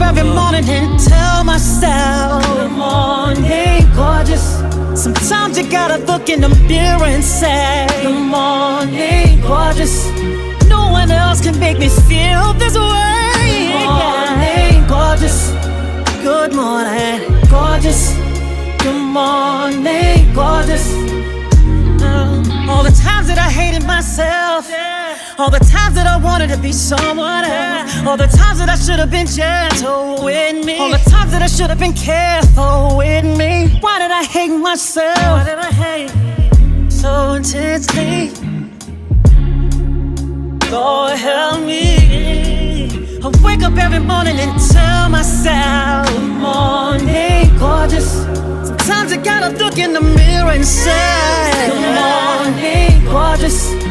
up every morning and tell myself, good morning, gorgeous. Sometimes you gotta look in the mirror and say, good morning, gorgeous. No one else can make me feel this way. Good morning, gorgeous. Good morning, gorgeous. Good morning, gorgeous. All the times that I hated myself, all the times that I wanted to be someone else, all the times that I should have been gentle with me, all the times that I should have been careful with me. Why did I hate myself? Why did I hate so intensely? Lord help me. I wake up every morning and tell myself, good morning, gorgeous. Sometimes I gotta look in the mirror and say, good morning, gorgeous.